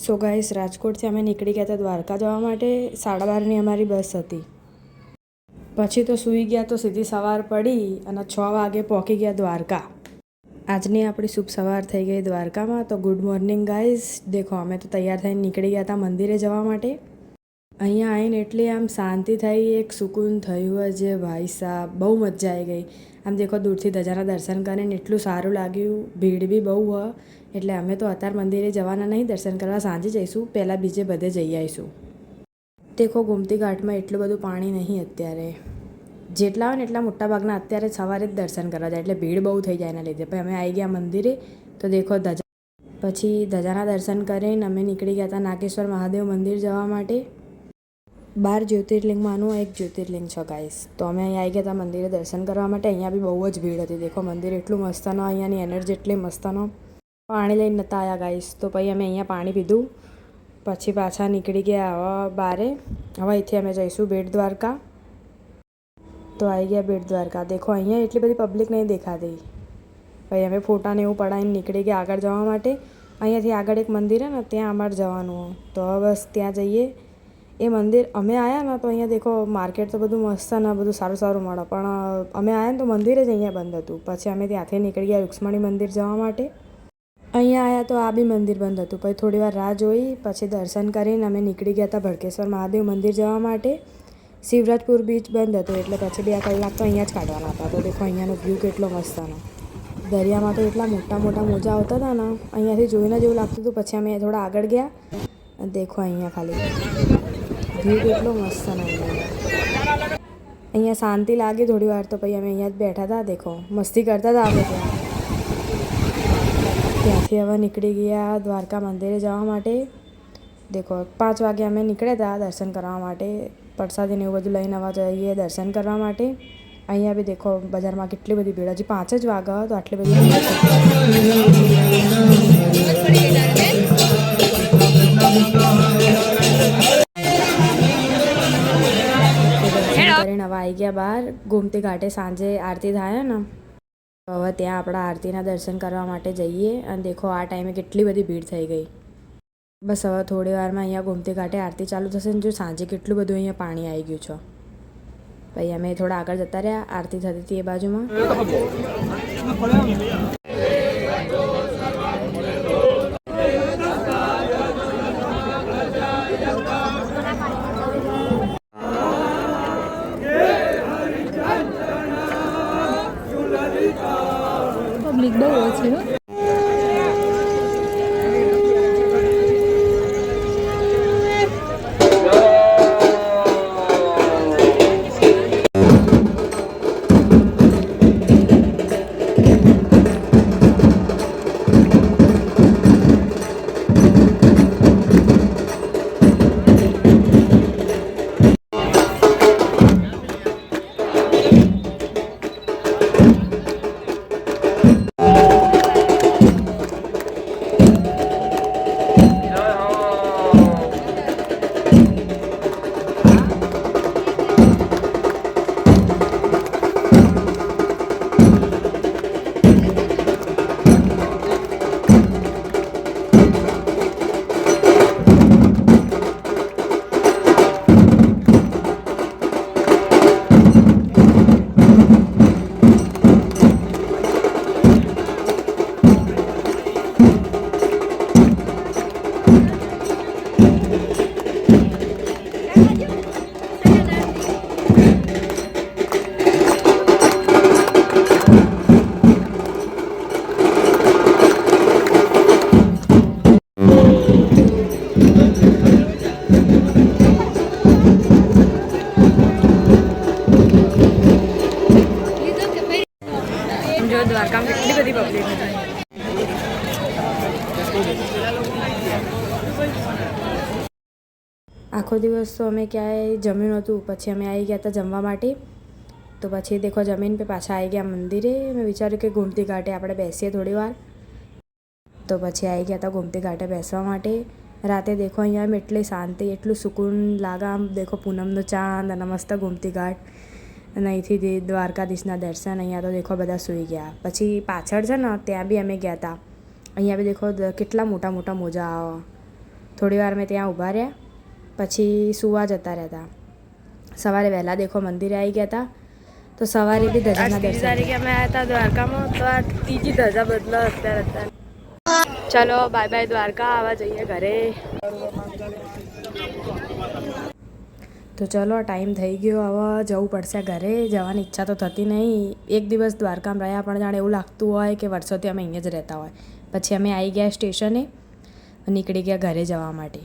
So guys, રાજકોટથી અમે નીકળી ગયા હતા દ્વારકા જવા માટે. 12:30ની અમારી બસ હતી. પછી તો સૂઈ ગયા તો સીધી સવાર પડી અને 6 વાગે પહોંચી ગયા દ્વારકા. આજની આપણી શુભ સવાર થઈ ગઈ દ્વારકામાં. તો ગુડ મોર્નિંગ ગાઈસ. દેખો, અમે તો તૈયાર થઈને નીકળી ગયા હતા મંદિરે જવા માટે. અહીંયા આવીને એટલી આમ શાંતિ થઈ, એક સુકૂન થયું જ ભાઈ સાહેબ, બહુ મજા આવી ગઈ. આમ દેખો, દૂરથી ધજાના દર્શન કરીને એટલું સારું લાગ્યું. ભીડ બી બહુ હોય એટલે અમે તો અત્યારે મંદિરે જવાના નહીં, દર્શન કરવા સાંજે જઈશું. પહેલાં બીજે બધે જઈ આવીશું. દેખો, ગોમતી ઘાટમાં એટલું બધું પાણી નહીં અત્યારે. જેટલા હોય ને એટલા મોટાભાગના અત્યારે સવારે જ દર્શન કરવા જાય, એટલે ભીડ બહુ થઈ જાય એના લીધે. પછી અમે આવી ગયા મંદિરે. તો દેખો, પછી ધજાના દર્શન કરીને અમે નીકળી ગયા હતા નાગેશ્વર મહાદેવ મંદિર જવા માટે. 12 જ્યોતિર્લિંગમાંનું એક જ્યોતિર્લિંગ છે ગાઈસ. તો અમે અહીં આવી ગયા હતા મંદિરે દર્શન કરવા માટે. અહીંયા બી બહુ જ ભીડ હતી. દેખો, મંદિર એટલું મસ્તનો, અહીંયાની એનર્જી એટલી મસ્તનો. પાણી લઈને નહોતા આવ્યા ગાઈસ, તો પછી અમે અહીંયા પાણી પીધું. પછી પાછા નીકળી ગયા હવે બારે. હવે અહીંથી અમે જઈશું બેટ દ્વારકા. તો આવી ગયા બેટ દ્વારકા. દેખો, અહીંયા એટલી બધી પબ્લિક નહીં દેખાતી. પછી અમે ફોટાને એવું પડાવીને નીકળી ગયા આગળ જવા માટે. અહીંયાથી આગળ એક મંદિર છે ને, ત્યાં અમારે જવાનું. તો હવે બસ ત્યાં જઈએ. એ મંદિર અમે આવ્યા ને તો અહીંયા દેખો, માર્કેટ તો બધું મસ્ત ને બધું સારું સારું મળે, પણ અમે આવ્યા ને તો મંદિર જ અહીંયા બંધ હતું. પછી અમે ત્યાંથી નીકળી ગયા રૂક્ષ્મણી મંદિર જવા માટે. અહીંયા આવ્યા તો આ બી મંદિર બંધ હતું. પછી થોડી વાર રાહ જોઈ, પછી દર્શન કરીને અમે નીકળી ગયા હતા ભડકેશ્વર મહાદેવ મંદિર જવા માટે. શિવરાજપુર બીચ બંધ હતું એટલે પછી 2 કલાક તો અહીંયા જ કાઢવાના હતા. તો દેખો, અહીંયાનો વ્યૂ કેટલો મસ્ત હતો. દરિયામાં તો એટલા મોટા મોટા મોજા આવતા હતા ને, અહીંયાથી જોઈને જેવું લાગતું હતું. પછી અમે થોડા આગળ ગયા. દેખો, અહીંયા ખાલી વ્યૂ કેટલો મસ્ત છે અહીંયા. શાંતિ લાગી થોડી વાર. તો પછી અમે અહીંયા જ બેઠા હતા. દેખો, મસ્તી કરતા હતા અમે ત્યાંથી હવે નીકળી ગયા દ્વારકા મંદિરે જવા માટે. દેખો, 5 વાગે અમે નીકળ્યા હતા દર્શન કરવા માટે. પ્રસાદીને એવું બધું લઈને આવવા જઈએ દર્શન કરવા માટે. અહીંયા બી દેખો, બજારમાં કેટલી બધી ભીડ. હજી 5 જ વાગ્યા તો આટલી બધી કરીને હવે આવી ગયા બહાર. ગોમતી ઘાટે સાંજે આરતી થાય ને, તો હવે ત્યાં આપણા આરતીના દર્શન કરવા માટે જઈએ. અને દેખો, આ ટાઈમે કેટલી બધી ભીડ થઈ ગઈ. બસ હવે થોડી વારમાં અહીંયા ગોમતી ઘાટે આરતી ચાલુ થશે ને જો સાંજે કેટલું બધું અહીંયા પાણી આવી ગયું છે. પછી અમે થોડા આગળ જતા રહ્યા. આરતી થતી હતી એ બાજુમાં. પબ્લિક બહુ ઓછી હો. જો દ્વારકામાં કેટલી બધી પબ્લિક હતી. આખો દિવસ તો અમે ક્યાંય જમ્યું નહોતું. પછી અમે આવી ગયા હતા જમવા માટે. તો પછી દેખો, જમીન પર પાછા આવી ગયા મંદિરે. મેં વિચાર્યું કે ગોમતી ઘાટે આપણે બેસીએ થોડી વાર. તો પછી આવી ગયા હતા ગોમતી ઘાટે બેસવા માટે. રાતે દેખો, અહીંયા એટલી શાંતિ, એટલું સુકૂન લાગે. આમ દેખો, પૂનમનો ચાંદ અને મસ્ત ગોમતી ઘાટ. અને અહીંથી દ્વારકાધીશના દર્શન. અહીંયા તો દેખો બધા સૂઈ ગયા. પછી પાછળ છે ને, ત્યાં બી અમે ગયા હતા. અહીંયા બી દેખો કેટલા મોટા મોટા મોજા આવે. થોડી વાર મેં ત્યાં ઊભા રહ્યા, પછી સુવા જતા રહેતા. સવારે વહેલા દેખો મંદિરે આવી ગયા હતા, તો સવારે બી ધજાના દર્શન. તારીખે અમે આવ્યા હતા દ્વારકામાં, તો આ ત્રીજી ધજા બદલો અત્યારે. ચલો બાય બાય દ્વારકા, આવા જઈએ ઘરે. તો ચલો ટાઈમ થઈ ગયો, હવે જવું પડશે ઘરે. જવાની ઈચ્છા તો થતી નહીં. એક દિવસ દ્વારકામાં રહ્યા પણ જાણે એવું લાગતું હોય કે વર્ષોથી અમે અહીંયા જ રહેતા હોય. પછી અમે આવી ગયા સ્ટેશને, નીકળી ગયા ઘરે જવા માટે.